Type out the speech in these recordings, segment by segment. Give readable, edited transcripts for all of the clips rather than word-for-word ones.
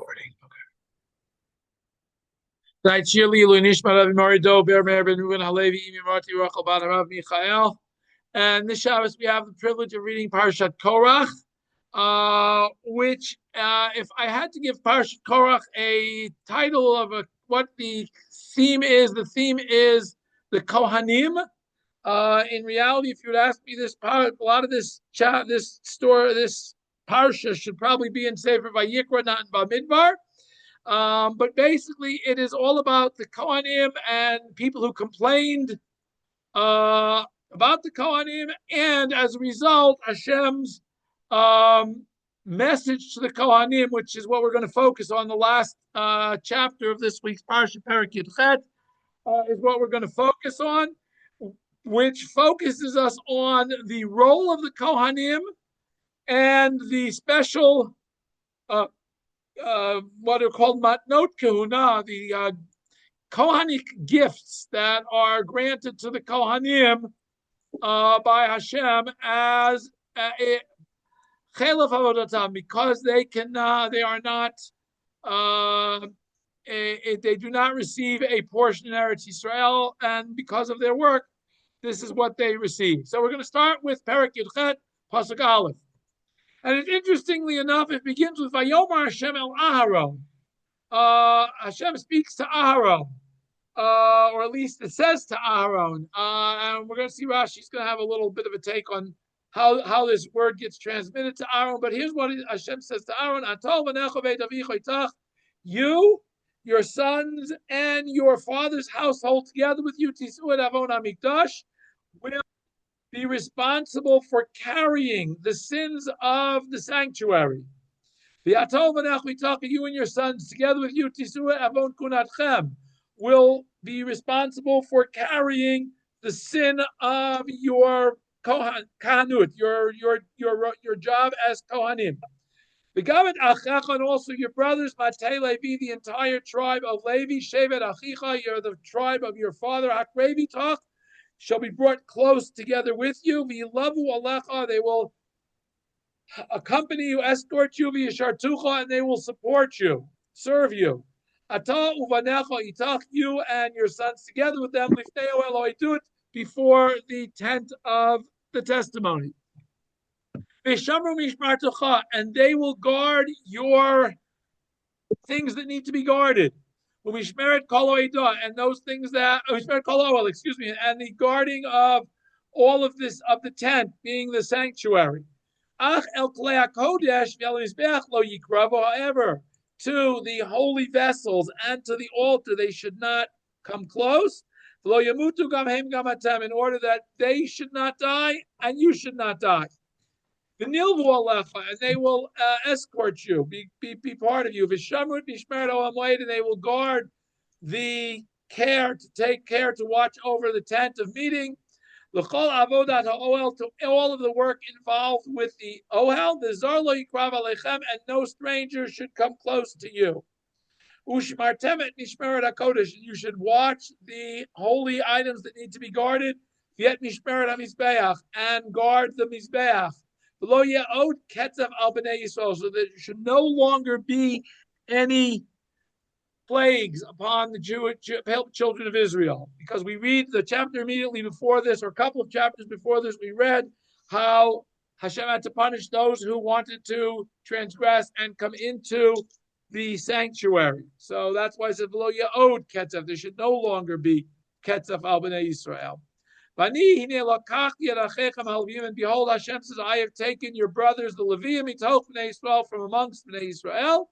recording. Okay. And this Shabbos we have the privilege of reading parshat Korach, which, if I had to give parshat Korach a title of what the theme is the Kohanim. In reality, if you would ask me this part, a lot of this parsha should probably be in Sefer Vayikra, not in Bamidbar. But basically, it is all about the Kohanim and people who complained about the Kohanim, and as a result, Hashem's message to the Kohanim, which is what we're going to focus on the last chapter of this week's parsha, Perek Yud Chet, is what we're going to focus on, which focuses us on the role of the Kohanim and the special what are called matnot kehuna, the Kohanic gifts that are granted to the Kohanim by Hashem as chelef avodatam, because they do not receive a portion in Eretz Yisrael, and because of their work, this is what they receive. So we're going to start with Perek Yud Chet, Pasuk Aleph. And interestingly enough, it begins with Vayomer Hashem el Aharon. Hashem speaks to Aharon, or at least it says to Aharon. And we're going to see Rashi's going to have a little bit of a take on how this word gets transmitted to Aaron. But here's what Hashem says to Aaron: you, your sons, and your father's household together with you, Tisu et Avon HaMikdash, will be responsible for carrying the sins of the sanctuary. You and your sons together with you, Tisu et Avon Kunatchem, will be responsible for carrying the sin of your Kohanut, your job as Kohanim. The Gavet Achecha, and also your brothers, Matei Levi, the entire tribe of Levi, Shevet Achicha, you're the tribe of your father, Hakrevi Tach, shall be brought close together with you. V'yilavu alecha, they will accompany you, escort you, v'yishartucha, and they will support you, serve you. Ata uvanecha itach, you and your sons together with them, liftei Eloi, do it before the tent of the testimony. And they will guard your things that need to be guarded. And those things that, and the guarding of all of this, of the tent, being the sanctuary. However, to the holy vessels and to the altar, they should not come close, in order that they should not die and you should not die. And they will escort you, be part of you. And they will guard the care, to take care, to watch over the tent of meeting. To all of the work involved with the ohel, and no stranger should come close to you. You should watch the holy items that need to be guarded, and guard the mizbeach. So there should no longer be any plagues upon the Jewish children of Israel. Because we read the chapter immediately before this, or a couple of chapters before this, we read how Hashem had to punish those who wanted to transgress and come into the sanctuary. So that's why I said, there should no longer be ketzaf al b'nei Yisrael. And behold, Hashem says, I have taken your brothers, the Leviim, from amongst Bnei Israel.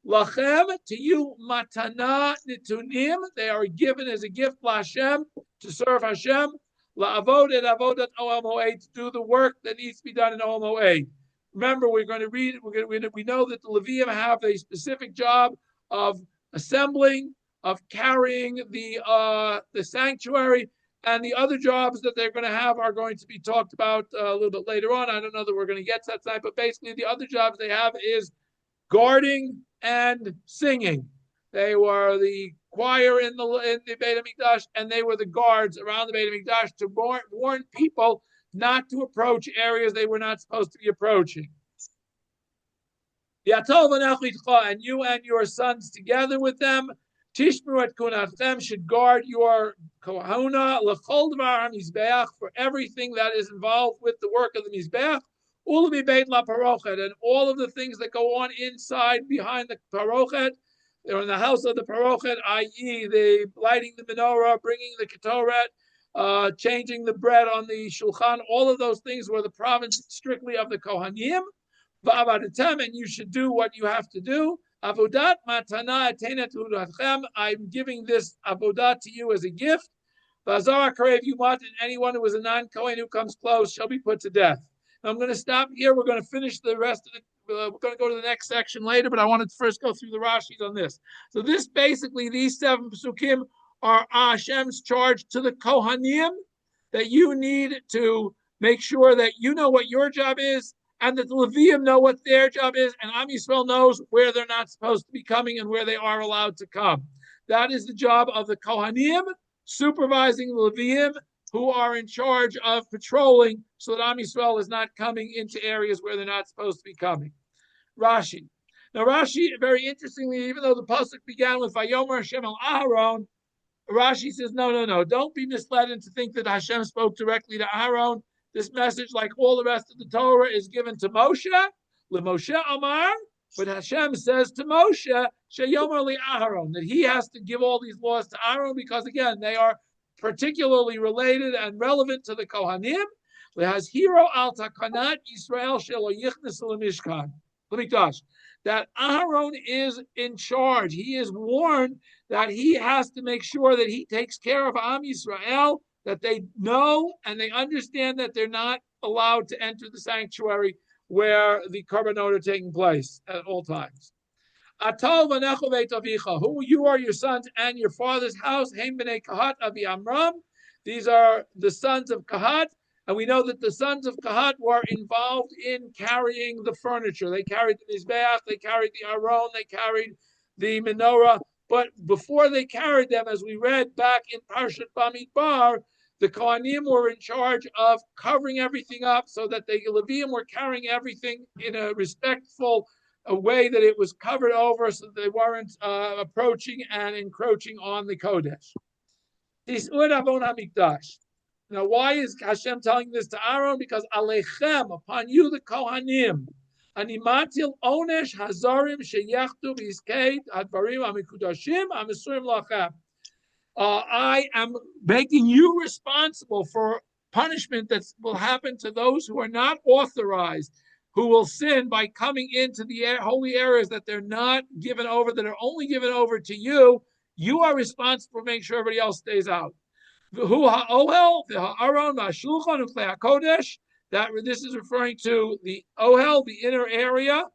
Lachem, to you, matana nitunim, they are given as a gift, Hashem, to serve Hashem, la'avod et avodat Oel Moed, to do the work that needs to be done in Oel Moed. Remember, we're going to read, we know that the Leviim have a specific job of assembling, of carrying the sanctuary, and the other jobs that they're going to have are going to be talked about a little bit later on. I don't know that we're going to get to that tonight, but basically the other jobs they have is guarding and singing. They were the choir in the Beit HaMikdash, and they were the guards around the Beit HaMikdash to warn people not to approach areas they were not supposed to be approaching. And you and your sons together with them, Tishmeru et kunatchem, should guard your kohuna l'chol dvar hamizbeach, for everything that is involved with the work of the mizbeach, ulmi beit la parochet, and all of the things that go on inside behind the parochet, or in the house of the parochet, i.e., the lighting the menorah, bringing the ketoret, changing the bread on the shulchan. All of those things were the province strictly of the Kohanim. And you should do what you have to do. Avodat matana etenet u'rachem. I'm giving this avodat to you as a gift. V'azara karev yumat, and anyone who is a non-Kohen who comes close shall be put to death. Now I'm going to stop here. We're going to finish the rest of the. We're going to go to the next section later, but I wanted to first go through the Rashis on this. So this basically, these 7 psukim are Hashem's charge to the Kohanim, that you need to make sure that you know what your job is, and that the Levium know what their job is, and Am Yisrael knows where they're not supposed to be coming and where they are allowed to come. That is the job of the Kohanim, supervising the Levium, who are in charge of patrolling so that Am Yisrael is not coming into areas where they're not supposed to be coming. Rashi. Now Rashi, very interestingly, even though the pasuk began with Vayomer Hashem el Aharon, Rashi says, no. Don't be misled into think that Hashem spoke directly to Aharon. This message, like all the rest of the Torah, is given to Moshe, LeMoshe Amar, but Hashem says to Moshe, Sheyomer li Aharon, that he has to give all these laws to Aaron because, again, they are particularly related and relevant to the Kohanim. Lehazhiro al takanat Yisrael shelo yichnes lemishkan. L'mikdash. That Aharon is in charge. He is warned that he has to make sure that he takes care of Am Yisrael, that they know and they understand that they're not allowed to enter the sanctuary where the korbanot are taking place at all times. Atol v'necho beit avicha, who you are, your sons and your father's house. Heim b'nei Kahat avi Amram. These are the sons of Kahat, and we know that the sons of Kahat were involved in carrying the furniture. They carried the mizbeach, they carried the aron, they carried the menorah. But before they carried them, as we read back in parshat Bamidbar, the Kohanim were in charge of covering everything up so that the Levium were carrying everything in a respectful way, that it was covered over so that they weren't approaching and encroaching on the Kodesh. Now, why is Hashem telling this to Aaron? Because Aleichem, upon you, the Kohanim, Animatil onesh hazarim sheyachtu b'izkei advarim amikudashim amisurim lachem. I am making you responsible for punishment that will happen to those who are not authorized, who will sin by coming into the holy areas that they're not given over, that are only given over to you. You are responsible for making sure everybody else stays out. V'hu ha'ohel v'ha'aron v'ha'shulchan u'klei ha'kodesh. That this is referring to the ohel, the inner area,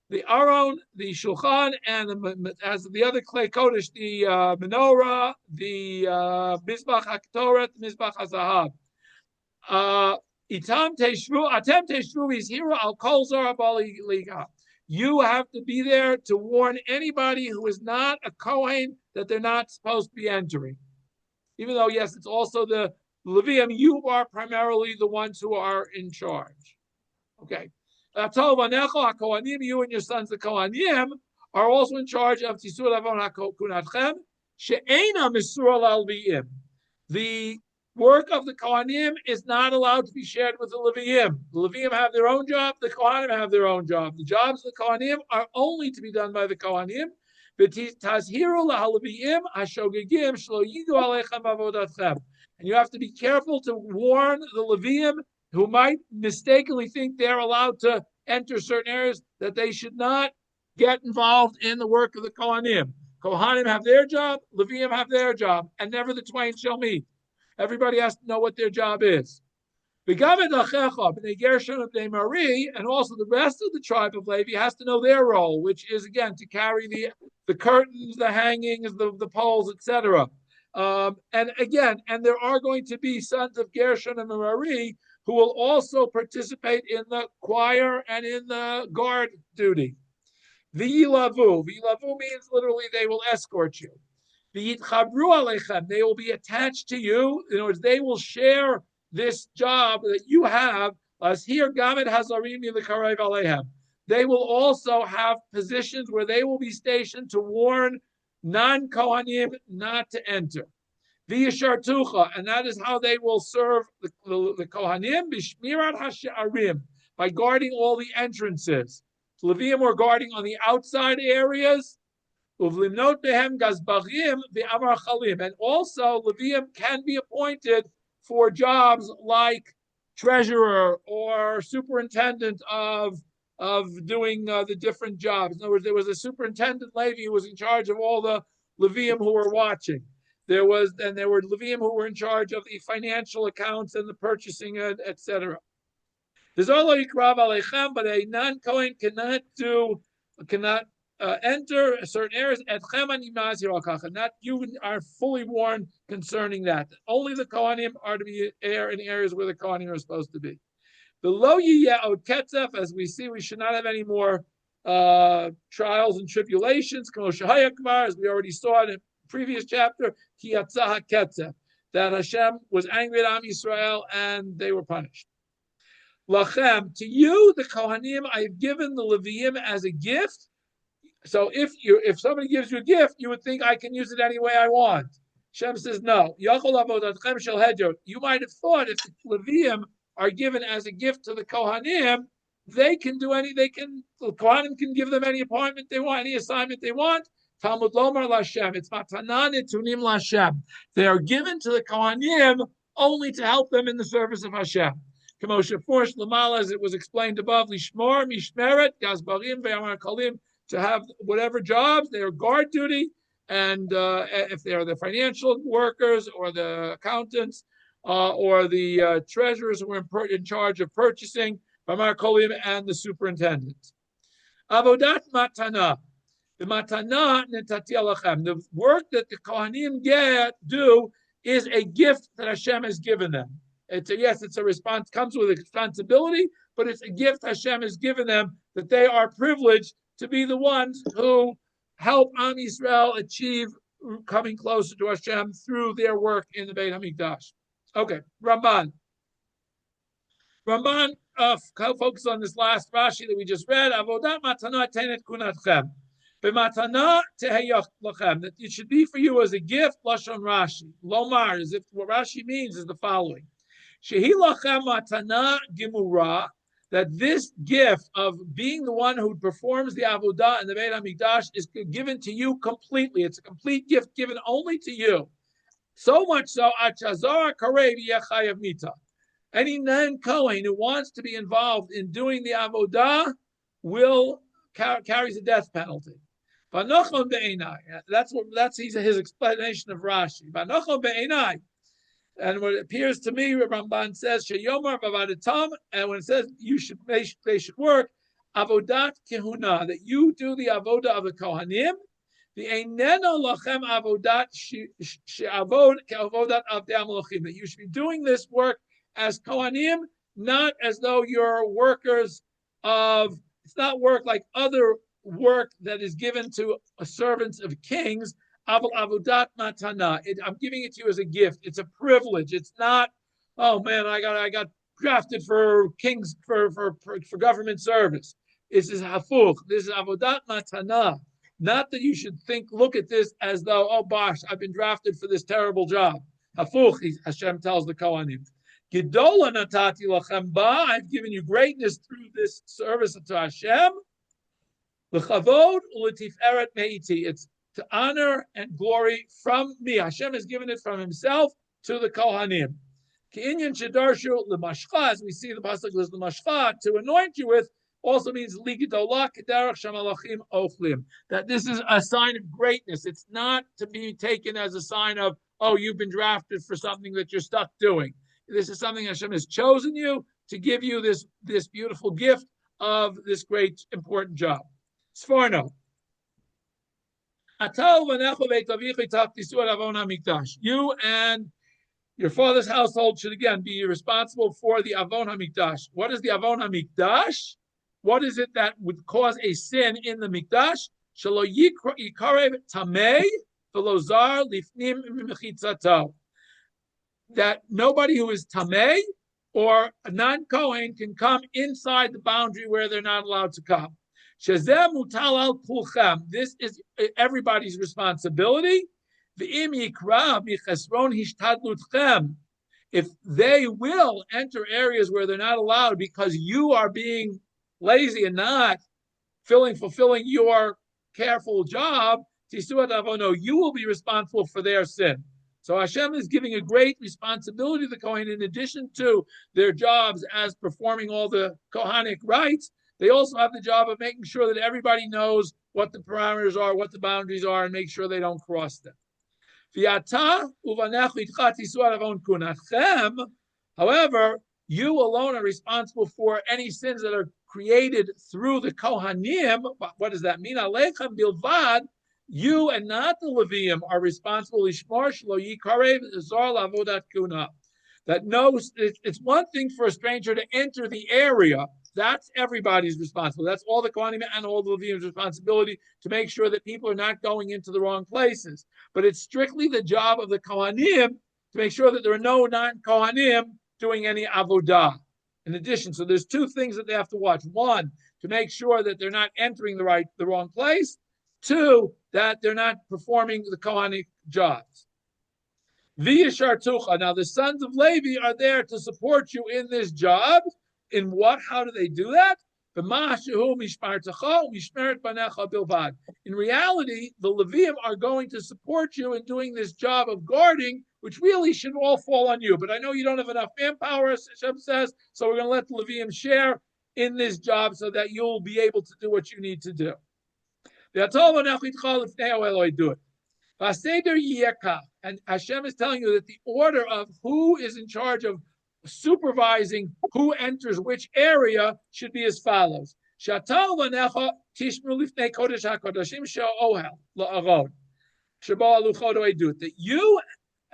the aron, the shulchan, and as the other klei kodesh, the menorah, the mizbach haktoret, mizbach hazahav. Itam teshvu, atem teshvu izhira al kol zara bali liga. You have to be there to warn anybody who is not a Kohen that they're not supposed to be entering. Even though, yes, it's also the Levium, you are primarily the ones who are in charge. Okay. You and your sons, the Kohanim, are also in charge of Tisur Avon HaKunatchem, She'ena Misur Al-Leviim. The work of the Kohanim is not allowed to be shared with the Leviim. The Leviim have their own job, the Kohanim have their own job. The jobs of the Kohanim are only to be done by the Kohanim. And you have to be careful to warn the Leviim who might mistakenly think they're allowed to enter certain areas, that they should not get involved in the work of the Kohanim. Kohanim have their job, Leviim have their job, and never the twain shall meet. Everybody has to know what their job is. And also the rest of the tribe of Levi has to know their role, which is, again, to carry the curtains, the hangings, the poles, etc. And there are going to be sons of Gershon and Merari who will also participate in the choir and in the guard duty. V'yilavu. V'yilavu means literally they will escort you. V'yitchabru aleichem. They will be attached to you. In other words, they will share this job that you have. As here, Gamet Hazarim Yilikarev Aleihem. they will also have positions where they will be stationed to warn non-Kohanim not to enter. V'yishartucha, and that is how they will serve the Kohanim, b'shmirat hash'arim, by guarding all the entrances. Leviim were guarding on the outside areas. Uvlimnot behem gazbarim v'amar chalim, and also Leviim can be appointed for jobs like treasurer or superintendent of doing the different jobs. In other words, there was a superintendent Levi who was in charge of all the Leviim who were watching. There were Leviim who were in charge of the financial accounts and the purchasing, etc. But a non-Kohen cannot enter certain areas. And that you are fully warned concerning that. Only the Kohanim are to be in areas where the Kohanim are supposed to be. Below Ketzef, as we see, we should not have any more trials and tribulations. As we already saw in the previous chapter, that Hashem was angry at Am Yisrael and they were punished. Lachem, to you, the Kohanim, I have given the Leviim as a gift. So if somebody gives you a gift, you would think I can use it any way I want. Hashem says no. You might have thought if the Leviim are given as a gift to the Kohanim, the Kohanim can give them any appointment they want, any assignment they want. Talmud Lomar Lashem. It's Matanan Etunim Lashem. They are given to the Kohanim only to help them in the service of Hashem. Kamosha Forsh Lamala, as it was explained above, Lishmor, Mishmeret, Gazbarim, Ve'amar Kalim, to have whatever jobs, they are guard duty, and if they are the financial workers or the accountants or the treasurers who are in charge of purchasing, Ve'amar Kalim, and the superintendent. Avodat Matana. The matana netati alachem. The work that the Kohanim do is a gift that Hashem has given them. It's a response, comes with a responsibility, but it's a gift Hashem has given them that they are privileged to be the ones who help Am Yisrael achieve coming closer to Hashem through their work in the Beit HaMikdash. Okay, Ramban focus on this last Rashi that we just read. Avodat matana tenet kunatchem. B'matana teheyach lachem. That it should be for you as a gift. Lashon Rashi. Lomar, as if what Rashi means is the following: Shehi lachem matana gimura. That this gift of being the one who performs the avodah in the Beit HaMikdash is given to you completely. It's a complete gift given only to you. So much so, Achazar Karev Yechayav Mita. Any non-Kohen who wants to be involved in doing the avodah carries a death penalty. That's his explanation of Rashi. And what it appears to me, Ramban says, Sheyomar Bavadatam, and when it says they should work, Avodat Kehuna, that you do the avodah of the Kohanim, the Eineno Lachem Avodat She'avod Ke'avodat Avdei HaMelachim, that you should be doing this work as Kohanim, not as though you're workers of, it's not work like other work that is given to servants of kings. Avodat matana. I'm giving it to you as a gift. It's a privilege. It's not, oh man, I got drafted for kings for government service. This is hafuch. This is avodat matana. Not that you should look at this as though, oh bosh, I've been drafted for this terrible job. Hafuch, Hashem tells the Kohanim. Gedola natati lachem ba. I've given you greatness through this service to Hashem. L'chavod u'letiferet meiti. It's to honor and glory from me. Hashem has given it from himself to the Kohanim. Ki'inyan shedarshu l'mashcha, as we see the pasuk is l'mashcha, to anoint you with, also means ligidolah k'derech shamalachim ochlim. That this is a sign of greatness. It's not to be taken as a sign of, oh, you've been drafted for something that you're stuck doing. This is something Hashem has chosen you to give you this beautiful gift of this great important job. Sforno. You and your father's household should again be responsible for the Avon HaMikdash. What is the Avon HaMikdash? What is it that would cause a sin in the Mikdash? Shelo yikarev tamei v'lo zar lifnim mechitzato. That nobody who is tamei or a non-Kohen can come inside the boundary where they're not allowed to come. Shezeh mutal al kulchem. This is everybody's responsibility. V'im yikra michesron hishtadlutchem. If they will enter areas where they're not allowed because you are being lazy and not fulfilling your careful job, tisuat avono, you will be responsible for their sin. So Hashem is giving a great responsibility to the Kohen in addition to their jobs as performing all the Kohanic rites. They also have the job of making sure that everybody knows what the parameters are, what the boundaries are, and make sure they don't cross them. However, you alone are responsible for any sins that are created through the Kohanim. What does that mean? Alechem bilvad. You and not the Leviim are responsible. That knows it's one thing for a stranger to enter the area. That's everybody's responsible. That's all the Kohanim and all the Leviim's responsibility to make sure that people are not going into the wrong places. But it's strictly the job of the Kohanim to make sure that there are no non-Kohanim doing any avodah. In addition, so there's two things that they have to watch. One, to make sure that they're not entering the wrong place. Two, that they're not performing the Kohanic jobs. V'yashartucha. Now the sons of Levi are there to support you in this job. In what? How do they do that? In reality, the Leviim are going to support you in doing this job of guarding, which really should all fall on you. But I know you don't have enough manpower, as Hashem says, so we're going to let the Leviim share in this job so that you'll be able to do what you need to do. And Hashem is telling you that the order of who is in charge of supervising who enters which area should be as follows. That you,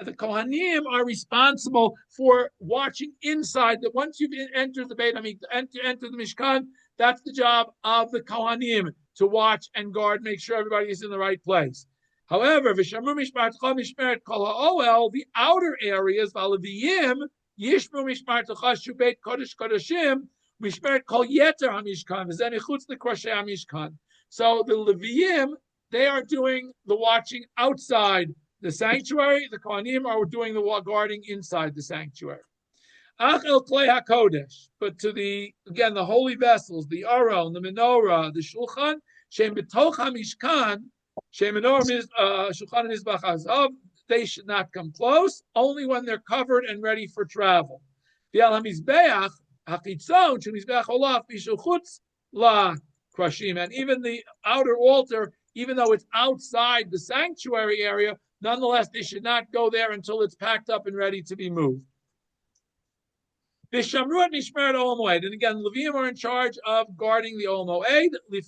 the Kohanim, are responsible for watching inside. That once you've entered the Beit Hamikdash, enter the Mishkan, that's the job of the Kohanim, to watch and guard, make sure everybody is in the right place. However, the outer areas, Yishmu mishmartecha shubeit kodesh kodeshim mishmeret kol yeter hamishkan v'zen ichutz lekroshe hamishkan. So the Leviim, they are doing the watching outside the sanctuary. The Kohanim are doing the guarding inside the sanctuary. Ach el klei hakodesh, but to the holy vessels, the aron, the menorah, the shulchan, shem betoch hamishkan, shem menorah shulchan mizbach hazav. They should not come close, only when they're covered and ready for travel. And even the outer altar, even though it's outside the sanctuary area, nonetheless, they should not go there until it's packed up and ready to be moved. And again, Leviim are in charge of guarding the Ol Moed. The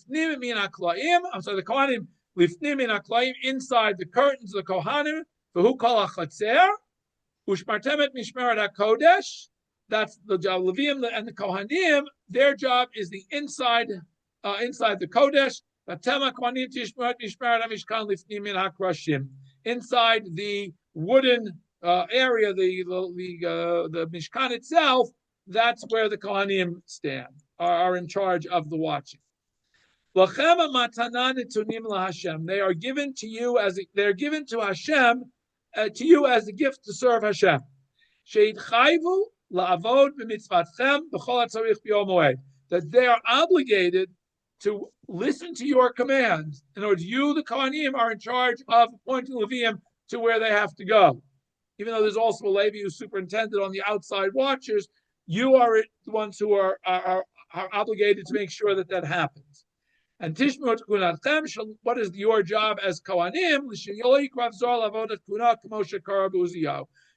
Kohanim, inside the curtains of the Kohanim. Who call a chatzer, ushmartemet mishmeret hakodesh. That's the job of Leviim and the Kohanim. Their job is the inside the kodesh. Vatema kohanim tishmeret mishmeret hamishkan lifnim min hakrashim. Inside the wooden area, the mishkan itself. That's where the Kohanim stand, are in charge of the watching. They are given to you as they're given to Hashem. To you as a gift to serve Hashem. That they are obligated to listen to your commands. In other words, you, the Kohanim, are in charge of appointing Leviim to where they have to go. Even though there's also a Levi who's superintendent on the outside watchers, you are the ones who are obligated to make sure that happens. And Tishmu Kunatchem, what is your job as Kohanim?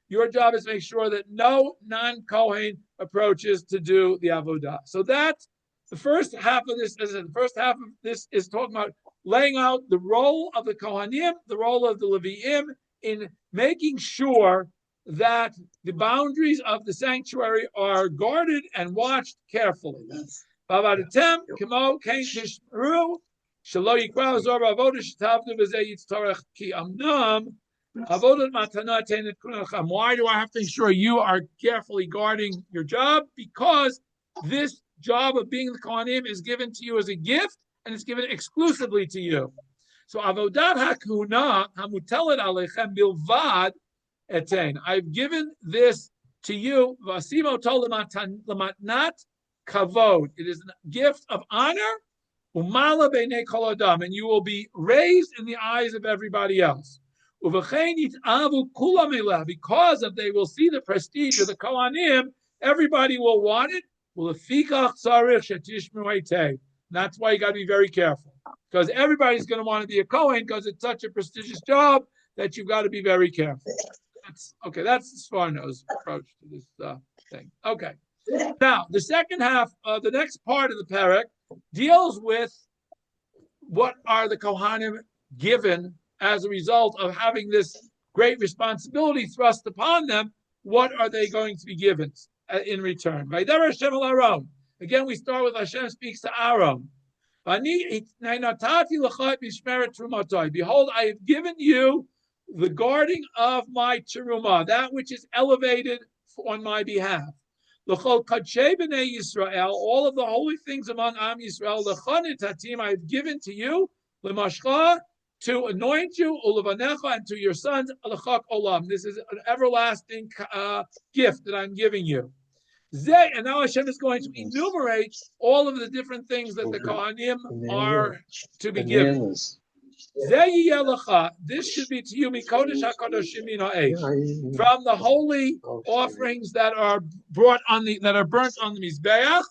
Your job is to make sure that no non-Kohen approaches to do the avodah. So that's the first half of this. The first half of this is talking about laying out the role of the Kohanim, the role of the Leviim in making sure that the boundaries of the sanctuary are guarded and watched carefully. And Why do I have to ensure you are carefully guarding your job? Because this job of being the Kohanim is given to you as a gift, and it's given exclusively to you. So avodat hakuna hamutelet alechem bilvad etain. I've given this to you. Vasimo tol lematnat kavod. It is a gift of honor. Umala beinei kol adam, and you will be raised in the eyes of everybody else. Because of they will see the prestige of the Kohanim, everybody will want it. That's why you got to be very careful, because everybody's going to want to be a Kohen because it's such a prestigious job that you've got to be very careful. That's the Sfarno's approach to this thing. Okay. Now, the second half, the next part of the parak deals with what are the Kohanim given as a result of having this great responsibility thrust upon them. What are they going to be given in return? Again, we start with Hashem speaks to Aaron. Behold, I have given you the guarding of my terumah, that which is elevated on my behalf. All of the holy things among Am Yisrael, I have given to you, to anoint you, and to your sons, this is an everlasting gift that I'm giving you. And now Hashem is going to enumerate all of the different things that the Kohanim are to be given. This should be to you from the holy offerings that are burnt on the Mizbeach,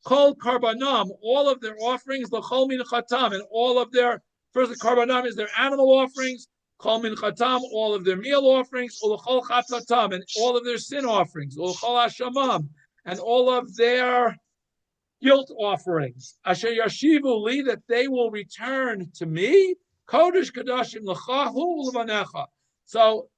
Kol Karbanam, all of their offerings, L'chol Min Chatam, and all of their, first the Karbanam is their animal offerings, Kol Min Chatam, all of their meal offerings, L'chol Chatatam, and all of their sin offerings, L'chol Hashamam, and all of their guilt offerings. Asher Yashivu Li, that they will return to me. Kodesh Kadashim L'chahu L'vanecha. So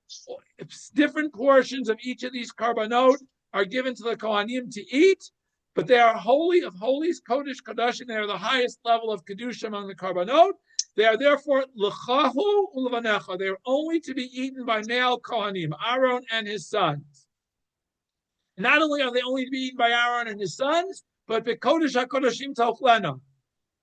different portions of each of these karbanot are given to the Kohanim to eat, but they are holy of holies, Kodesh Kadashim. They are the highest level of Kedusha among the karbanot. They are therefore L'chahu L'vanecha. They are only to be eaten by male Kohanim, Aaron and his sons. Not only are they only to be eaten by Aaron and his sons, but Kodesh HaKodashim Tochlena.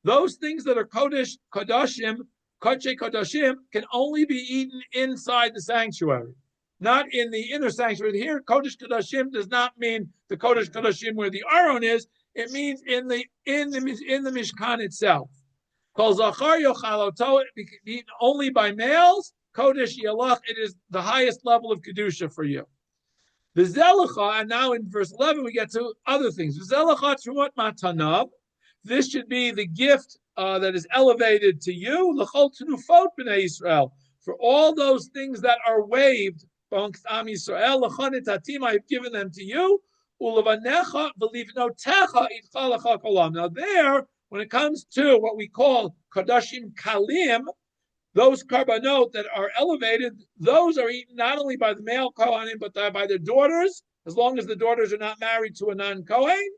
Those things that are Kodesh Kadashim, Kodesh Kodashim, can only be eaten inside the sanctuary, not in the inner sanctuary. Here, Kodesh Kodashim does not mean the Kodesh Kodashim where the Aron is. It means in the Mishkan itself. Kol Zachar Yochaloto, eaten only by males. Kodesh Yalach, it is the highest level of kedusha for you. The Zelacha, and now in verse 11 we get to other things. The Zelacha Trumot Matanav. This should be the gift that is elevated to you, l'chol tenufot b'nei Yisrael, for all those things that are waived amongst Am Yisrael, l'chanit hatim, I have given them to you, u'levanecha v'livnotecha itcha lecha kolam. Now there, when it comes to what we call kadashim kalim, those karbanot that are elevated, those are eaten not only by the male kohanim, but by their daughters, as long as the daughters are not married to a non-kohen.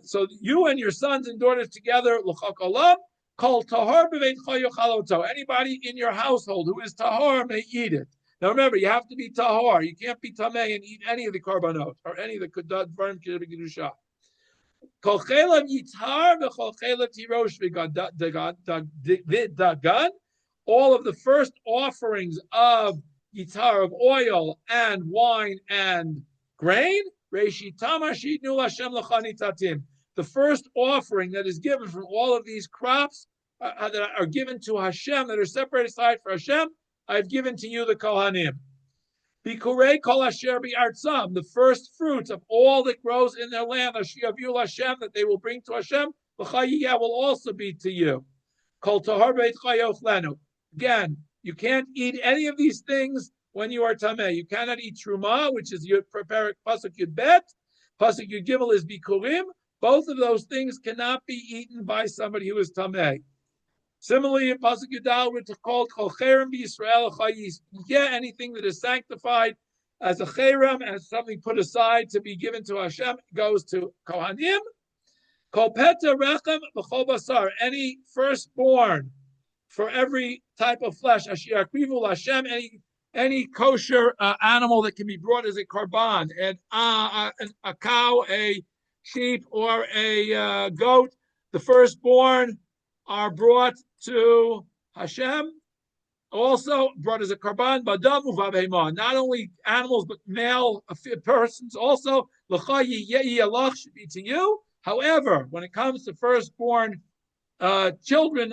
So you and your sons and daughters together, call tahor b'veit chayochalotto. Anybody in your household who is tahor may eat it. Now remember, you have to be tahor. You can't be tamei and eat any of the karbanot or any of the dvarim kedusha. Kol chelav yitar v'chol chelav tirosh v'dagan. All of the first offerings of yitar, of oil and wine and grain. The first offering that is given from all of these crops that are given to Hashem, that are separated aside for Hashem, I've given to you the Kohanim. Bikurei kol asher bi'artzam, the first fruits of all that grows in their land, Hashiyavu Hashem, that they will bring to Hashem, l'chayiyah will also be to you. Kol tahor beit chayochlenu. Again, you can't eat any of these things when you are tameh. You cannot eat truma, which is your prepare pasuk yud bet. Pasuk yud gimel is bikurim. Both of those things cannot be eaten by somebody who is tameh. Similarly, in pasuk yud dal, we're called kol cherem b'Yisrael chayis. Yeah, anything that is sanctified as a cherem, as something put aside to be given to Hashem, goes to Kohanim. Kol peta rechem v'chol basar. Any firstborn for every type of flesh, asher yakrivu Hashem, any any kosher animal that can be brought as a korban, and a cow, a sheep, or a goat, the firstborn are brought to Hashem. Also brought as a korban, badam uvavema. Not only animals, but male persons also. L'cha yiyeh should be to you. However, when it comes to firstborn children,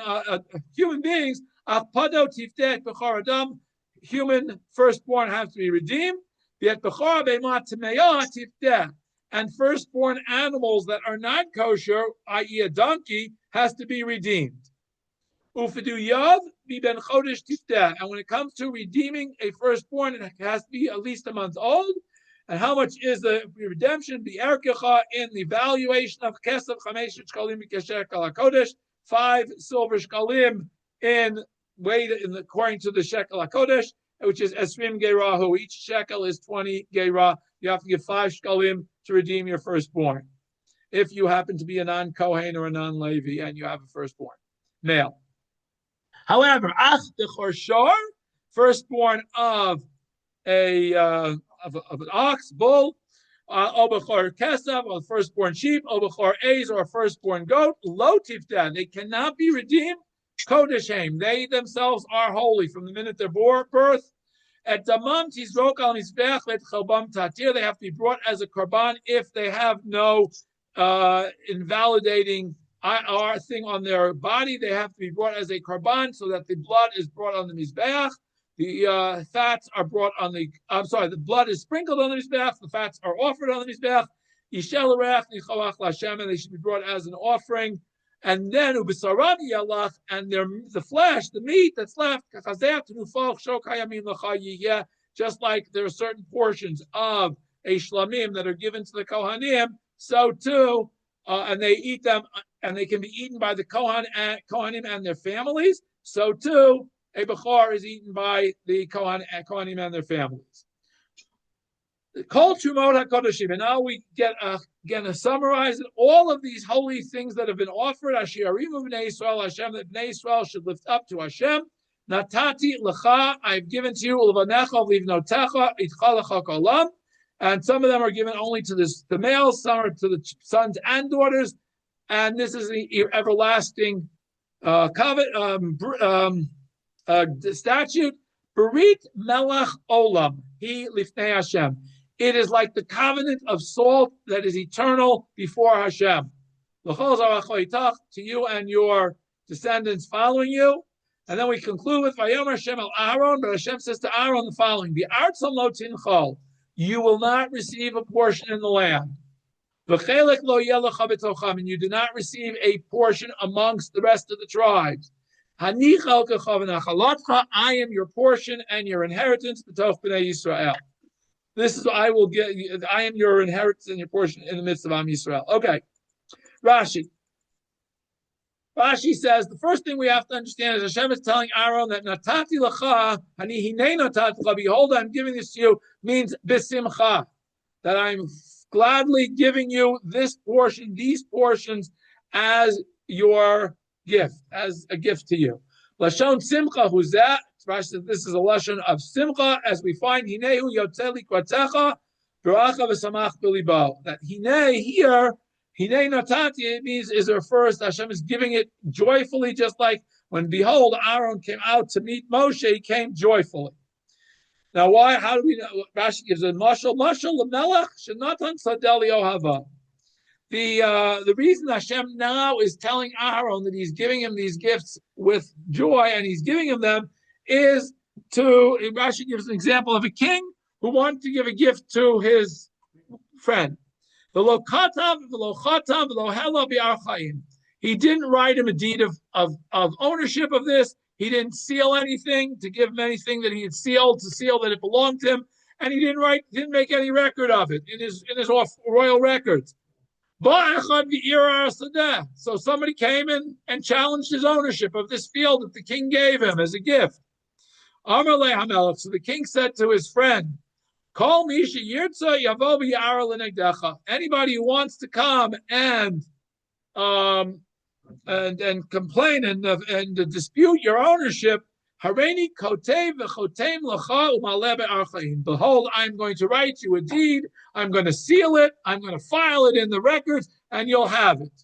human beings, apado tiftet b'char adam, human firstborn have to be redeemed. V'et b'char be'ma tmeya tiftet, and firstborn animals that are not kosher, i.e., a donkey, has to be redeemed. Ufidu yav ben chodesh tiftet, and when it comes to redeeming a firstborn, it has to be at least a month old. And how much is the redemption? The erkecha in the valuation of kesef chamesh shkalim b'kesher kal hakodesh, 5 silver shkalim in weight according to the shekel hakodesh, which is esrim geirahu. Each shekel is 20 geirah. You have to give 5 shkalim to redeem your firstborn. If you happen to be a non-Kohen or a non-Levi and you have a firstborn male. However, ach dechor shor, firstborn of an ox, bull, obachor kesav, or firstborn sheep, obachor ez, or a firstborn goat, lo tiftan, they cannot be redeemed. Kodeshem, they themselves are holy from the minute they're birth. At damam tizrok al mizbech let chalbam tatir, they have to be brought as a korban if they have no invalidating thing on their body. They have to be brought as a korban so that the blood is brought on the mizbeach. The fats are brought on the. The blood is sprinkled on the mizbeach. The fats are offered on the mizbeach. Yishel reach nichoach l'Hashem, and they should be brought as an offering. And then ubisaram yalach, and the flesh, the meat that's left, just like there are certain portions of a shlamim that are given to the Kohanim, so too, and they eat them, and they can be eaten by the Kohanim and their families. So too, a bechor is eaten by the Kohanim and their families. Kol Trumot HaKodashim, and now we get again to summarize it. All of these holy things that have been offered, Ashiarim of Bnei Yisrael, Hashem, that Bnei Yisrael should lift up to Hashem. Natati lecha, I've given to you, ulvanecha v'ivnotecha, itcha lecha kolam. And some of them are given only to the males, some are to the sons and daughters. And this is the everlasting statute. Berit melech olam, he lifnei Hashem. It is like the covenant of salt that is eternal before Hashem. To you and your descendants following you. And then we conclude with Vayomer Hashem el Aaron, but Hashem says to Aaron the following: you will not receive a portion in the land. And you do not receive a portion amongst the rest of the tribes. I am your portion and your inheritance. This is I will get. I am your inheritance and your portion in the midst of Am Yisrael. Okay, Rashi. Rashi says the first thing we have to understand is Hashem is telling Aaron that Natati lacha, hani hinei natati lacha. Behold, I'm giving this to you means bisimcha, that I'm gladly giving you this portion, these portions, as your gift, as a gift to you. Lashon simcha, who's that? Rashi says this is a lesson of simcha, as we find hinehu yotzeli kwatecha b'racha v'samach b'libo. That hine here, hine natati, it means is refers to Hashem is giving it joyfully, just like when behold Aaron came out to meet Moshe, he came joyfully. Now, why? How do we know? Rashi gives a mashal l'melech shenatan sadeli ohava. The reason Hashem now is telling Aaron that he's giving him these gifts with joy, and he's giving him them, is to, Rashi gives an example of a king who wanted to give a gift to his friend. He didn't write him a deed of ownership of this. He didn't seal anything to give him anything that he had sealed to seal that it belonged to him, and he didn't make any record of it in his royal records. So somebody came in and challenged his ownership of this field that the king gave him as a gift. So the king said to his friend, "Call me anybody who wants to come and complain and dispute your ownership, Hareini kotev v'chotem l'cha u'maleh be'archaim. Behold, I'm going to write you a deed. I'm going to seal it. I'm going to file it in the records, and you'll have it.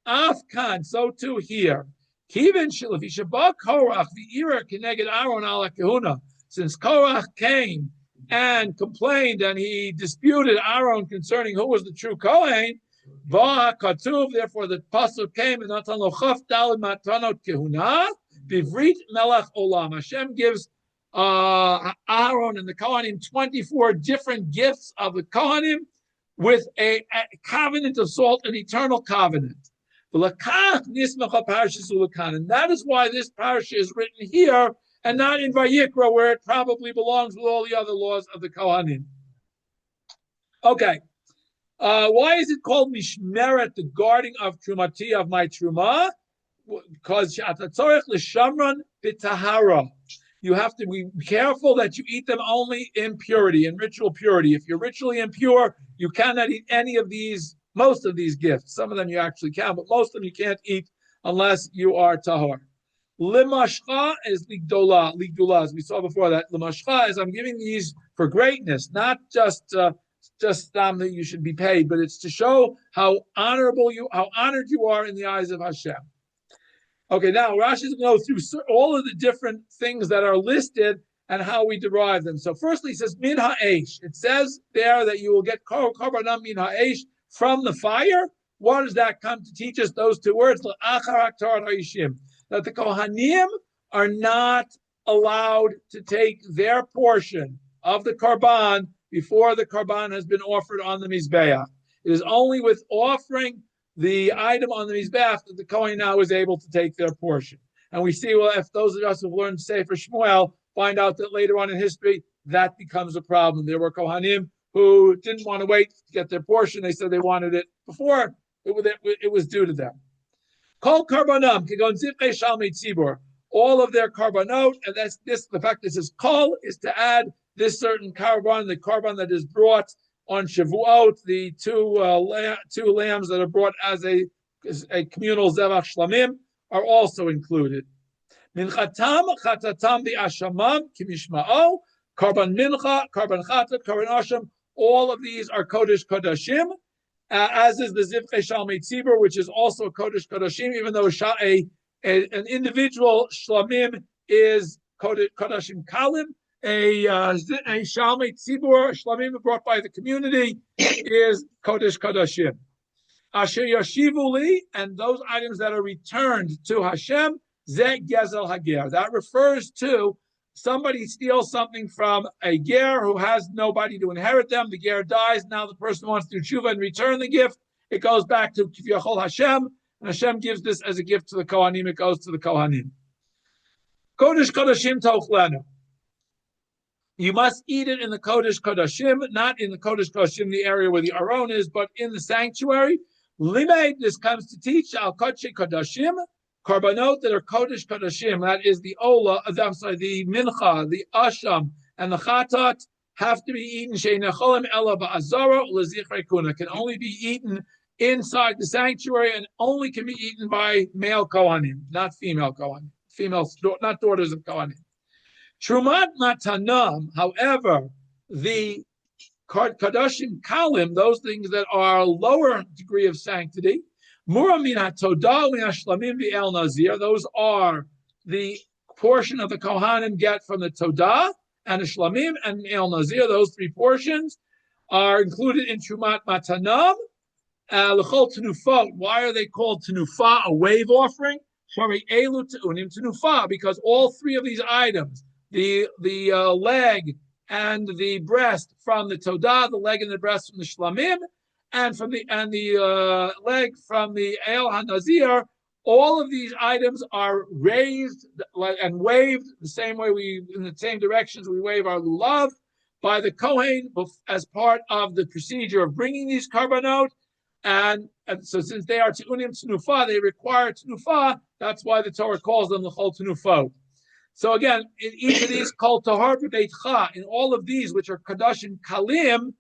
Afkan, so too here. Kivin shelafi shabak Korach v'ira keneged Aaron ala kahuna. Since Korach came and complained and he disputed Aaron concerning who was the true Kohen, Katuv, therefore the pasuk came and Natan lo chaf daled matanot kehuna bivrit melech olam. Hashem gives Aaron and the Kohanim 24 different gifts of the Kohanim with a covenant of salt, an eternal covenant. And that is why this parsha is written here and not in Vayikra, where it probably belongs with all the other laws of the Kohanim. Okay. Why is it called Mishmeret, the guarding of Trumati, of my Truma? Because you have to be careful that you eat them only in purity, in ritual purity. If you're ritually impure, you cannot eat any of these, most of these gifts. Some of them you actually can, but most of them you can't eat unless you are tahor. Limashcha is ligdula, as we saw before that. Limashcha is I'm giving these for greatness, not just that you should be paid, but it's to show how honored you are in the eyes of Hashem. Okay, now Rashi is going to go through all of the different things that are listed and how we derive them. So firstly, he says min ha'esh. It says there that you will get korbanam min ha'esh, from the fire. What does that come to teach us? Those two words, that the Kohanim are not allowed to take their portion of the korban before the korban has been offered on the Mizbeach. It is only with offering the item on the Mizbeach that the Kohen now is able to take their portion. And we see, well, if those of us who have learned Sefer Shmuel find out that later on in history, that becomes a problem. There were Kohanim who didn't want to wait to get their portion. They said they wanted it before it was due to them. Kol karbanam, all of their karbanot, and that's this. The fact that this is kol is to add this certain karban, the karban that is brought on Shavuot, the two lambs that are brought as a communal zevach shlamim are also included. Minchatam chatatam bi'ashamam kimishma'o, karban mincha, karban chatat, karban asham. All of these are kodesh kodashim, as is the zivchei shalmei tzibur, which is also kodesh kodashim, even though an individual shlamim is kodashim kalim. A shalmei tzibur shlamim brought by the community is kodesh kodashim. Asher yashivu li, and those items that are returned to Hashem, ze gezel hager. That refers to somebody steals something from a ger who has nobody to inherit them. The ger dies. Now the person wants to do tshuva and return the gift. It goes back to Kiviyachol Hashem, and Hashem gives this as a gift to the Kohanim. It goes to the Kohanim. Kodesh kodashim tochlenu. You must eat it in the Kodesh Kodashim, not in the Kodesh Kodashim, the area where the Aron is, but in the sanctuary. Limed, this comes to teach Al Kodesh Kodashim, Karbanot that are Kodesh Kodashim, that is the Ola, the Mincha, the Asham, and the Chatat, have to be eaten. She'necholim ela ba'azara l'zichrei kuna, can only be eaten inside the sanctuary and only can be eaten by male Kohanim, not female Kohanim, not daughters of Kohanim. Trumat matanam, however, the kadashim kalim, those things that are lower degree of sanctity, mura min hatodah min hashlamim v'el nazir, those are the portion of the kohanim get from the todah and the shlamim and el nazir. Those three portions are included in trumat matanam. L'chol tenufot. Why are they called tenufa, a wave offering? Shari elu teunim tenufa, because all three of these items, the leg and the breast from the todah, the leg and the breast from the shlamim, and the leg from the el hanazir, all of these items are raised and waved the same way in the same directions we wave our lulav by the kohen as part of the procedure of bringing these karbanot. And so since they are te'unim tenufa, they require tenufa. That's why the Torah calls them the chol tenufot. So again, in each of these, kol tahar b'beitcha, in all of these, which are kadashim kalim,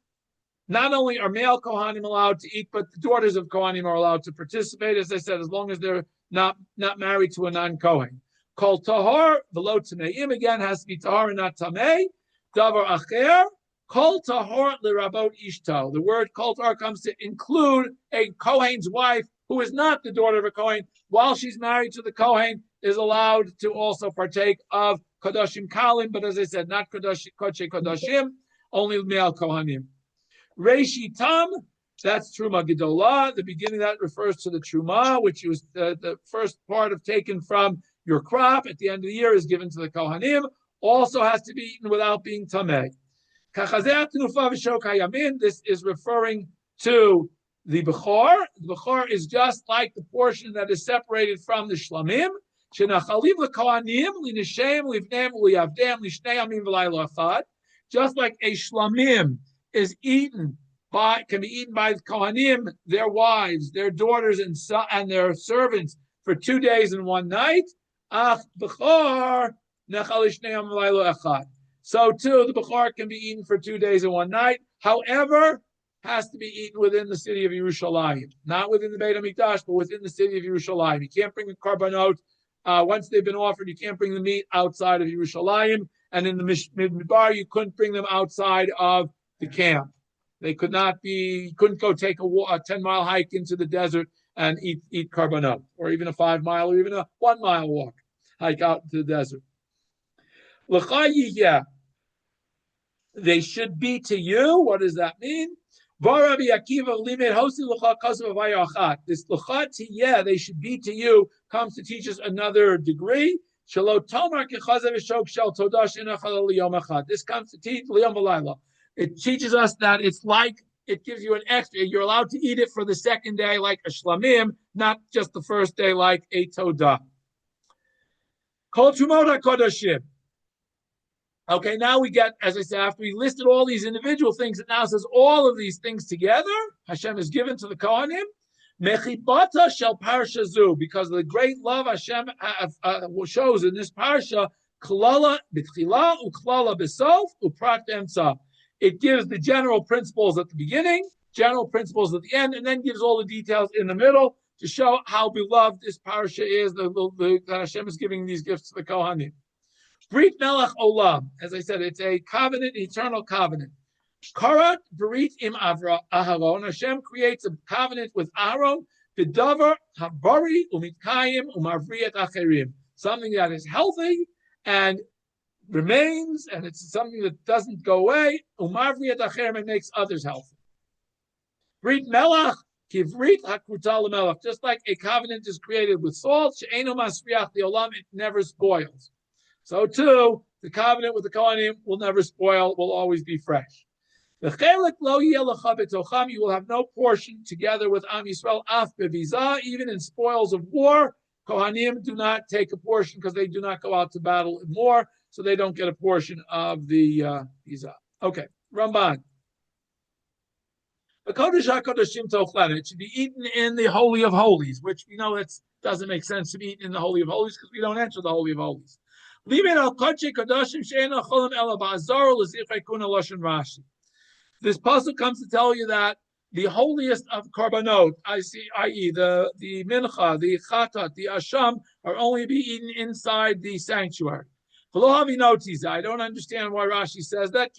not only are male kohanim allowed to eat, but the daughters of kohanim are allowed to participate. As I said, as long as they're not married to a non-kohen. Kol tahor v'lo tameim, again has to be tahor and not tamei. Davar acher, kol tahor l'rabot ishto. The word kol tahor comes to include a Kohen's wife who is not the daughter of a Kohen, while she's married to the Kohen, is allowed to also partake of Kodashim Kalim, but as I said, not Kodesh Kodashim, only male Kohanim. Reishi Tam, that's Truma Gedolah. The beginning of that refers to the Truma, which was the first part of taken from your crop at the end of the year is given to the Kohanim. Also has to be eaten without being Tameh. This is referring to the Bechor. The Bechor is just like the portion that is separated from the Shlamim. Just like a Shlamim is eaten can be eaten by the Kohanim, their wives, their daughters, and their servants for 2 days and 1 night. So too, the Bechor can be eaten for 2 days and 1 night. However, has to be eaten within the city of Yerushalayim, not within the Beit HaMikdash, but within the city of Yerushalayim. You can't bring the korbanot once they've been offered. You can't bring the meat outside of Yerushalayim, and in the Midbar, you couldn't bring them outside of the camp. They could not be. You couldn't go take a 10-mile hike into the desert and eat korbanot, or even a 5-mile, or even a 1-mile walk, hike out into the desert. L'chayiyeh, they should be to you. What does that mean? This l'cha tiyeh, they should be to you, comes to teach us another degree. This comes to teach liyom v'layla. It teaches us that it's like, it gives you an extra. You're allowed to eat it for the second day like a shlamim, not just the first day like a todah. Kol trumot hakodashim. Okay, now we get, as I said, after we listed all these individual things, it now says all of these things together, Hashem is given to the Kohanim, mechibata shel parsha zu, because of the great love Hashem shows in this parsha, klala b'tchila uklala b'sof uprat b'emtza. It gives the general principles at the beginning, general principles at the end, and then gives all the details in the middle to show how beloved this parsha is, that Hashem is giving these gifts to the Kohanim. Brit Melech Olam, as I said, it's a covenant, eternal covenant. Korach Brit im Aharon, Hashem creates a covenant with Aaron, B'davar Habari Umitkayim Umarvriat Acherim, something that is healthy and remains, and it's something that doesn't go away. Umarvriat Acherim, and makes others healthy. Brit Melech Kivrit Hakruta Melech, just like a covenant is created with salt, She'enu Masriach Olam, it never spoils. So too, the covenant with the Kohanim will never spoil, will always be fresh. You will have no portion together with Am Yisrael, af bevizah, even in spoils of war. Kohanim do not take a portion because they do not go out to battle in war, so they don't get a portion of the vizah. Okay, Ramban. It should be eaten in the Holy of Holies, which we know it doesn't make sense to be eaten in the Holy of Holies because we don't enter the Holy of Holies. This pasuk comes to tell you that the holiest of korbanot, i.e., the mincha, the chatat, the asham, are only to be eaten inside the sanctuary. I don't understand why Rashi says that.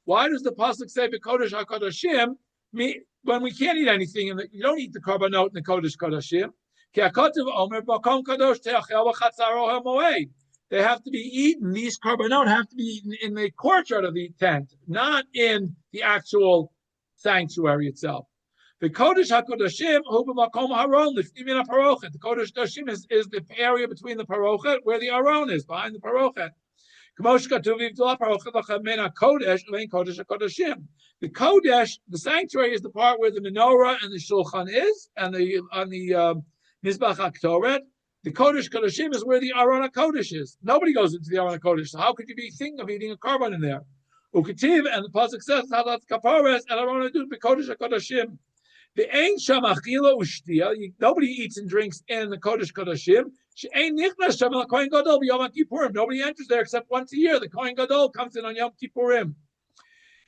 Why does the pasuk say b'kodesh hakodashim when we can't eat anything and you don't eat the korbanot in the kodesh kodashim? They have to be eaten, these korbanot have to be eaten in the courtyard of the tent, not in the actual sanctuary itself. The Kodesh HaKodashim, the Kodesh HaKodashim is the area between the parochet, where the aron is, behind the parochet. The Kodesh, the sanctuary, is the part where the menorah and the shulchan is, and on the Mizbach HaKtoret. The Kodesh Kodashim is where the Aron HaKodesh is. Nobody goes into the Aron HaKodesh, so how could you be thinking of eating a korban in there? Uketiv, and the pasuk says, Hadat Kapares and Aron HaDud B'Kodesh HaKodashim. The Ein Sham Achila Ushtia, nobody eats and drinks in the Kodesh Kodashim. She'ein Nichnas Sham Kohen Gadol B'Yom Kippurim. Nobody enters there except once a year. The Kohen Gadol comes in on Yom Kippurim.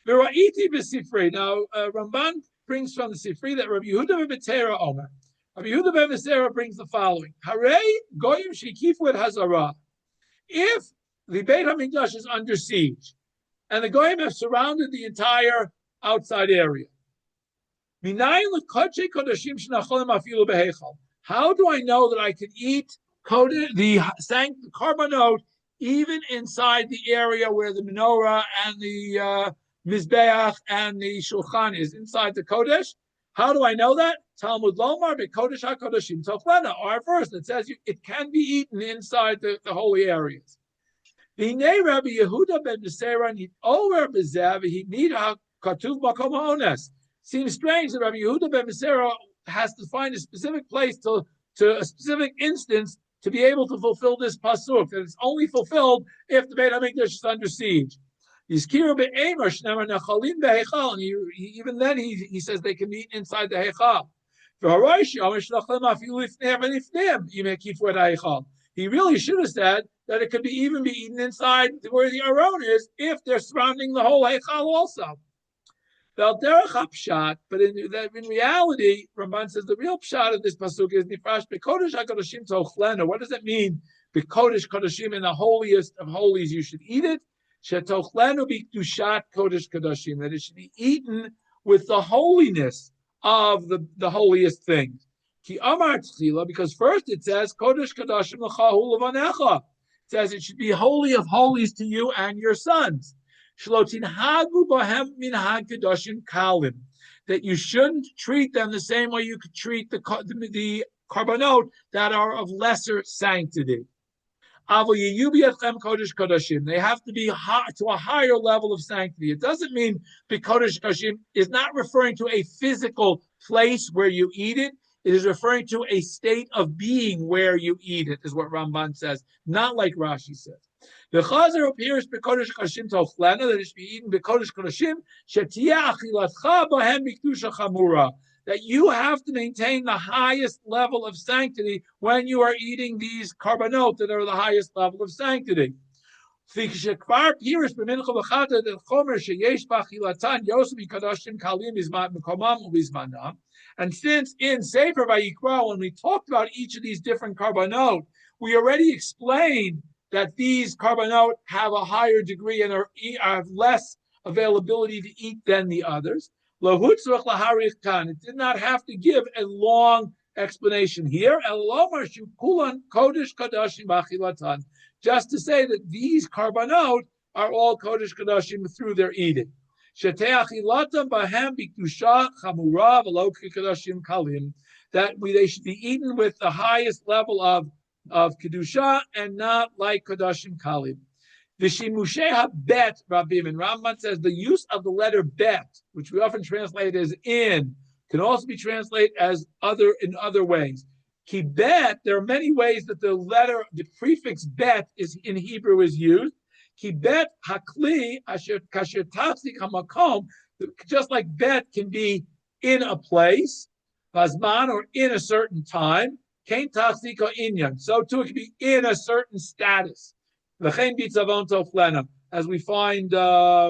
V'ra'iti B'Sifrei. Now, Ramban brings from the Sifri that Rabbi Yehuda B'Tera Omer. Rabbi Yehuda ben Meserah brings the following: Harei goyim shekifu et hazara. If the Beit Hamikdash is under siege, and the goyim have surrounded the entire outside area, how do I know that I can eat the karbanot even inside the area where the menorah and the mizbeach and the shulchan is inside the kodesh? How do I know that? Talmud Lomar bekodesh hakodeshim tochlena. Our verse that says it can be eaten inside the holy areas. Rabbi Yehuda ben Meserah over bezev he need katuv makom ha'ones. Seems strange that Rabbi Yehuda ben Meserah has to find a specific place to a specific instance to be able to fulfill this pasuk. That it's only fulfilled if the Beit Hamikdash is under siege. And even then he says they can eat inside the heichal. He really should have said that it could even be eaten inside where the aron is if they're surrounding the whole heichal also. But in reality, Ramban says the real pshat of this pasuk is nifrash bekodesh hakodeshim tochlena. What does it mean? Bekodesh kodeshim, in the holiest of holies, you should eat it. Shetochlenu bikdushat kodesh kodeshim, that it should be eaten with the holiness of the holiest things. Ki amar tchila, because first it says kodesh kodeshim l'chahu levanecha. It says it should be holy of holies to you and your sons. That you shouldn't treat them the same way you could treat the karbanot that are of lesser sanctity. They have to be to a higher level of sanctity. It doesn't mean Kodesh Kodashim is not referring to a physical place where you eat it. It is referring to a state of being where you eat it, is what Ramban says, not like Rashi says. The Chazer appears bekodesh kodashim tochlena, that it should be eaten bekodesh kodashim shetiyah achilatcha bahem mikdusha chamura, that you have to maintain the highest level of sanctity when you are eating these karbanot that are the highest level of sanctity. And since in Sefer Vayikra, when we talked about each of these different karbanot, we already explained that these karbanot have a higher degree and have less availability to eat than the others. It did not have to give a long explanation here. Just to say that these karbanot are all kodesh kodashim through their eating. That they should be eaten with the highest level of kedusha and not like kodashim kalim. V'shimushei bet rabim, and Rambam says the use of the letter bet, which we often translate as in, can also be translated as other in other ways. Ki bet, there are many ways that the prefix bet is in Hebrew is used. Ki bet hakli asher kasher tafsik hamakom, just like bet can be in a place, vazman, or in a certain time. Kain tafsik or inyan, so too it can be in a certain status. V'chein bitzavon toflena, as we find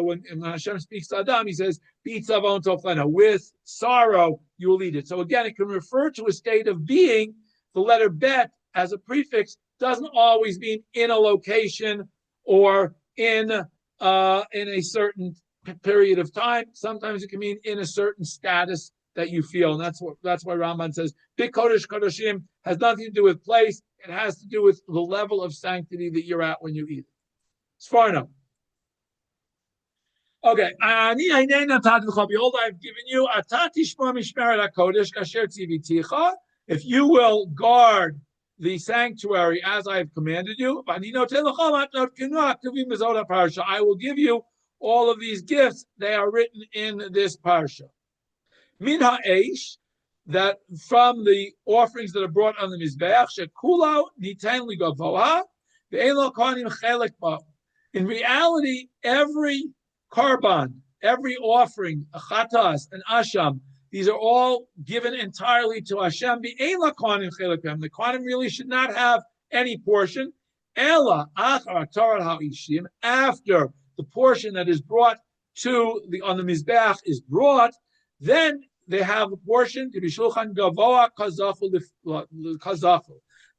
when Hashem speaks to Adam, he says bitzavon toflena, with sorrow you will eat it. So again, it can refer to a state of being. The letter bet as a prefix doesn't always mean in a location or in a certain period of time. Sometimes it can mean in a certain status that you feel, and that's why Ramban says big kodesh kodashim has nothing to do with place. It has to do with the level of sanctity that you're at when you eat it. It's far enough. Okay. Behold, I've given you if you will guard the sanctuary as I have commanded you, I will give you all of these gifts. They are written in this parsha. Min ha'esh, that from the offerings that are brought on the mizbeach, shekulo nitain ligavoha, ve'elo kohanim chelek ba. In reality, every karban, every offering, a chatas, an asham, these are all given entirely to Hashem. The Kohanim really should not have any portion. Ela achar Torah ha'ishim, after the portion that is brought on the mizbeach is brought, then they have a portion.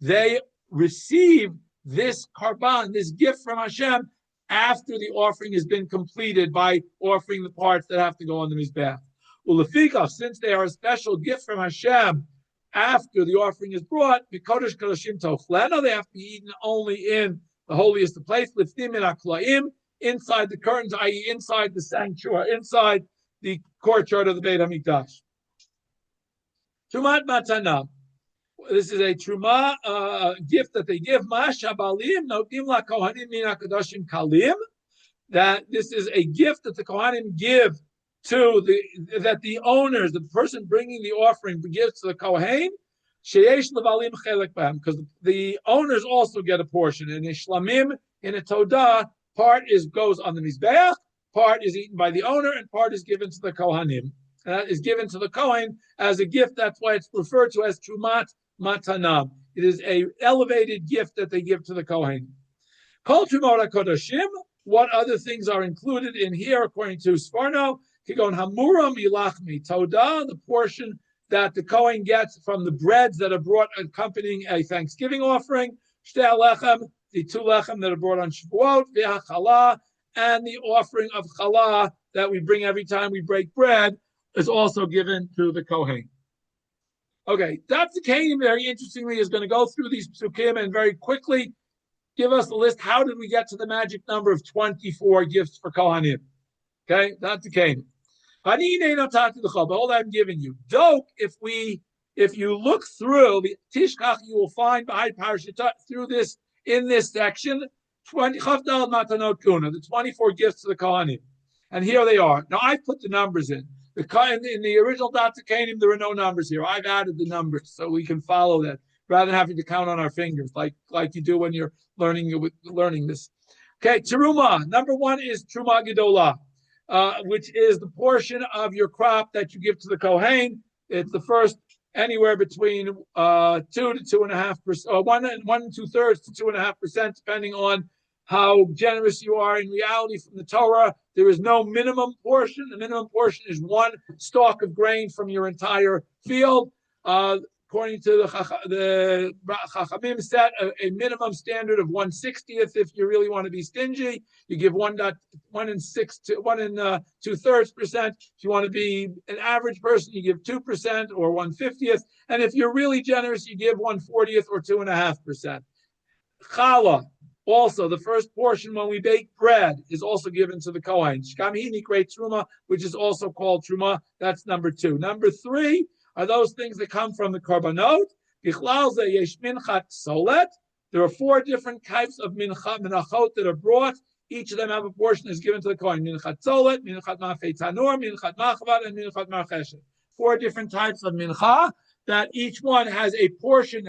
They receive this karban, this gift from Hashem, after the offering has been completed by offering the parts that have to go on the mizbeach. Since they are a special gift from Hashem after the offering is brought, they have to be eaten only in the holiest of places, inside the curtains, i.e. inside the sanctuary, inside the courtyard of the Beit HaMikdash. Trumat matana. This is a truma gift that they give. That this is a gift that the Kohanim give to the owners, the person bringing the offering gives to the Kohen. Because the owners also get a portion. In a shlamim, in a todah, part goes on the mizbeach, part is eaten by the owner, and part is given to the Kohanim. And that is given to the Kohen as a gift. That's why it's referred to as trumat matanam. It is a elevated gift that they give to the Kohen. Kol trumot hakodashim. What other things are included in here according to Sforno? Kigon hamura milachmi todah, the portion that the Kohen gets from the breads that are brought accompanying a Thanksgiving offering. Shtei lechem, the 2 lechem that are brought on Shavuot, v'hachala, and the offering of challah that we bring every time we break bread is also given to the Kohen. Okay, Dr. Kohanim, very interestingly, is going to go through these psukim and very quickly give us the list. How did we get to the magic number of 24 gifts for Kohanim? Okay, Dr. Kohanim. All I'm giving you. Doke, if you look through the Tishkach, you will find behind parshat through this in this section the 24 gifts to the Kohanim, and here they are. Now I put the numbers in. In the original Dr. Kohanim, there are no numbers here. I've added the numbers so we can follow that rather than having to count on our fingers like you do when you're learning this. Okay, Teruma. Number 1 is Truma Gedolah, which is the portion of your crop that you give to the Kohen. It's the first anywhere between 2 to 2.5%, 1 2/3 to 2.5%, depending on how generous you are. In reality, from the Torah, there is no minimum portion. The minimum portion is 1 stalk of grain from your entire field. According to the Chachamim, set a minimum standard of 1/60th. If you really want to be stingy, you give 1 2/3%. If you want to be an average person, you give 2% or 1/50th. And if you're really generous, you give 1/40th or 2.5%. Challah. Also, the first portion when we bake bread is also given to the Kohen. Shkamhini great truma, which is also called truma. That's number 2. Number 3 are those things that come from the korbanot. There are 4 different types of minachot that are brought. Each of them have a portion that's given to the Kohen. Minchat solet, minchat mafei tanur, minchat machvat, and minchat marcheshet. 4 different types of mincha that each one has a portion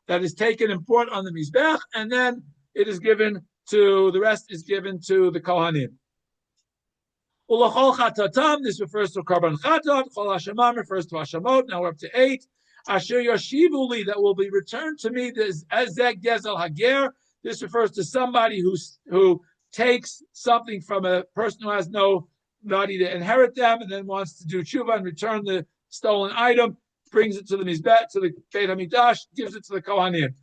that is taken and brought on the mizbech, and then it is given to, the rest is given to the Kohanim. Ulachol chatatam, this refers to karban chatat. Chol hashamam refers to hashamot. Now we're up to 8. Asher yashivu li, that will be returned to me. This ezek gezel hager. This refers to somebody who takes something from a person who has nobody to inherit them, and then wants to do tshuva and return the stolen item, brings it to the mizbech, to the Beit HaMikdash, gives it to the Kohanim.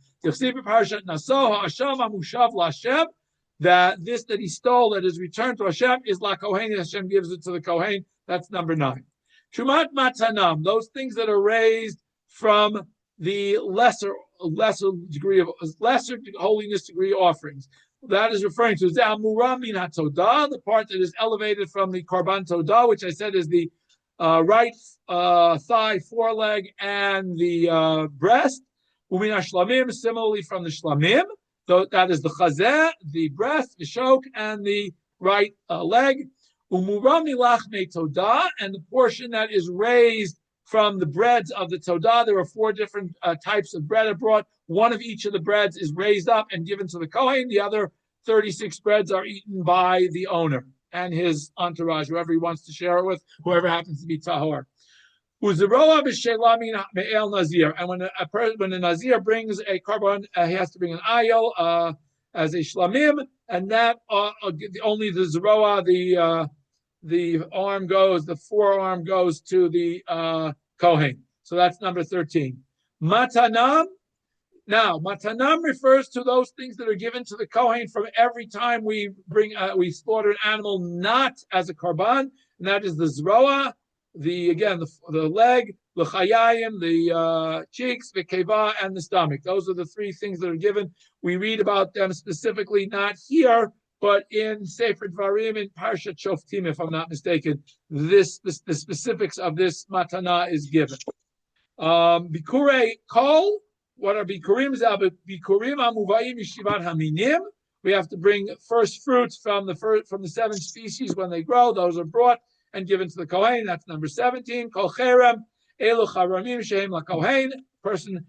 That this that he stole, that is returned to Hashem, is la Kohen. Hashem gives it to the Kohen. That's number 9. Trumat matanam, those things that are raised from the lesser holiness degree offerings. That is referring to Ze'amura min hatodah, the part that is elevated from the korban todah, which I said is the right thigh, foreleg, and the breast. Umin hashlamim, similarly from the shlamim. So that is the chazeh, the breast, the shok, and the right leg. Umurami lachmei todah, and the portion that is raised from the breads of the todah. There are 4 different types of bread are brought. 1 of each of the breads is raised up and given to the Kohen. The other 36 breads are eaten by the owner and his entourage, whoever he wants to share it with, whoever happens to be tahor. And when a Nazir brings a korban, he has to bring an ayil as a shlamim, and that only the zeroah, the forearm goes to the Kohen. So that's number 13. Matanam. Now, matanam refers to those things that are given to the Kohen from every time we slaughter an animal not as a korban, and that is the zroa, the leg, the chayayim, the cheeks, the keva, and the stomach. Those are the three things that are given. We read about them specifically, not here, but in Sefer Dvarim in parshat Shoftim, if I'm not mistaken. The specifics of this matana is given. Bikurei kol. What are bikurim? Bikurim amuvayim yeshivat haminim. We have to bring first fruits from the 7 species when they grow. Those are brought and given to the Kohen. That's number 17. Kol cherem elu charamim shehem laKohen. Person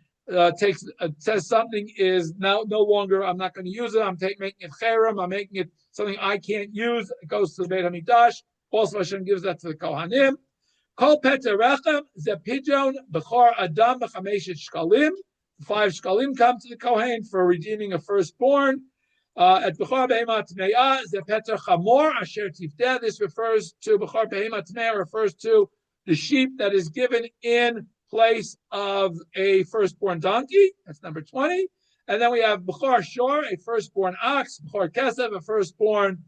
says something is now no longer. I'm not going to use it. I'm making it cherem. I'm making it something I can't use. It goes to the Beit Hamikdash. Also, Hashem gives that to the Kohanim. Kol peter rechem ze pidyon b'chor adam b'chameshet shkalim. 5 shkalim come to the Kohen for redeeming a firstborn. At Bechor Behema Tmeya, Zepeter Chamor Asher Tifteh. This refers to Bechor Behema Tmeya, refers to the sheep that is given in place of a firstborn donkey. That's number 20. And then we have Bechor Shor, a firstborn ox. Bechor Kesev, a firstborn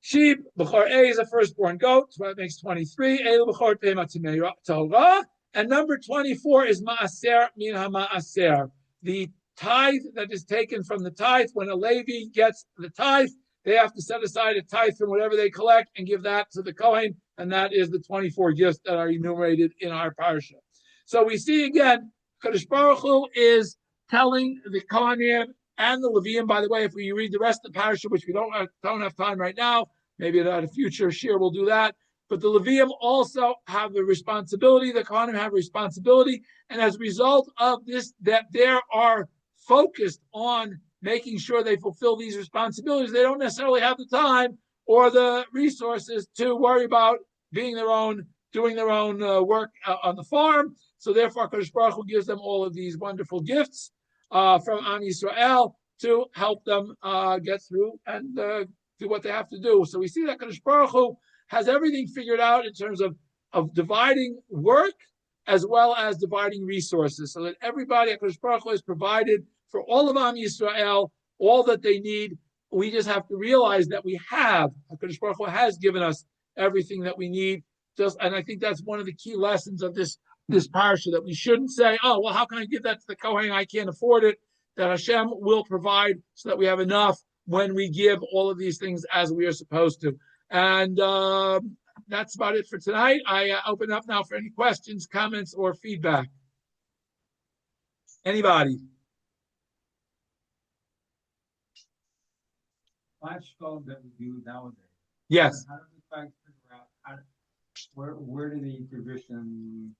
sheep. Bechor Ez, a firstborn goat. So that makes 23. Elu Bechor Behema Tmeya Torah. And number 24 is Ma'aser min ha'ma'aser. The tithe that is taken from the tithe. When a Levi gets the tithe, they have to set aside a tithe from whatever they collect and give that to the Kohen. And that is the 24 gifts that are enumerated in our parsha. So we see again, Kadosh Baruch Hu is telling the Kohanim and the Leviim. By the way, if we read the rest of the parsha, which we don't have time right now, maybe at a future shiur we'll do that. But the Leviim also have the responsibility, the Kohanim have responsibility, and as a result of this, that they are focused on making sure they fulfill these responsibilities, they don't necessarily have the time or the resources to worry about doing their own work on the farm. So therefore, Kadosh Baruch Hu gives them all of these wonderful gifts from Am Yisrael to help them get through and do what they have to do. So we see that Kadosh Baruch Hu has everything figured out in terms of dividing work as well as dividing resources, so that everybody at HaKadosh Baruch Hu has provided for all of Am Yisrael all that they need. We just have to realize that we have, HaKadosh Baruch Hu has given us everything that we need. And I think that's one of the key lessons of this parsha, that we shouldn't say, oh, well, how can I give that to the Kohen? I can't afford it. That Hashem will provide so that we have enough when we give all of these things as we are supposed to. And that's about it for tonight. I open up now for any questions, comments, or feedback. Anybody? 5 shkalim that we do nowadays. Yes. How do the facts figure out where do the tradition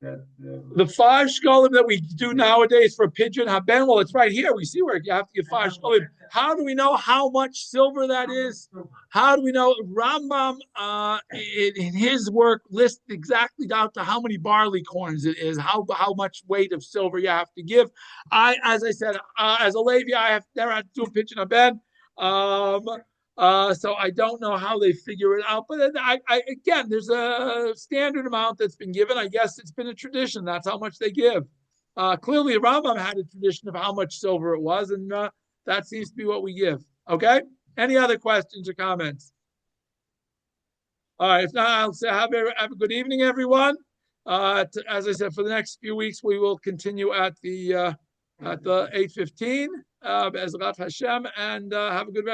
that the 5 shkalim that we do nowadays for pigeon haben? Well, it's right here. We see where you have to give 5 shkalim. How do we know how much silver that is? How do we know? Rambam in his work lists exactly down to how many barley corns it is, how much weight of silver you have to give. As I said, as a Levi, I have never had to do a pigeon haben. So I don't know how they figure it out, but again, there's a standard amount that's been given. I guess it's been a tradition. That's how much they give. Clearly, Rambam had a tradition of how much silver it was, and that seems to be what we give. Okay? Any other questions or comments? All right. If not, I'll say have a good evening, everyone. As I said, for the next few weeks, we will continue at the 8:15 Be'ezrat Hashem, and have a good rest.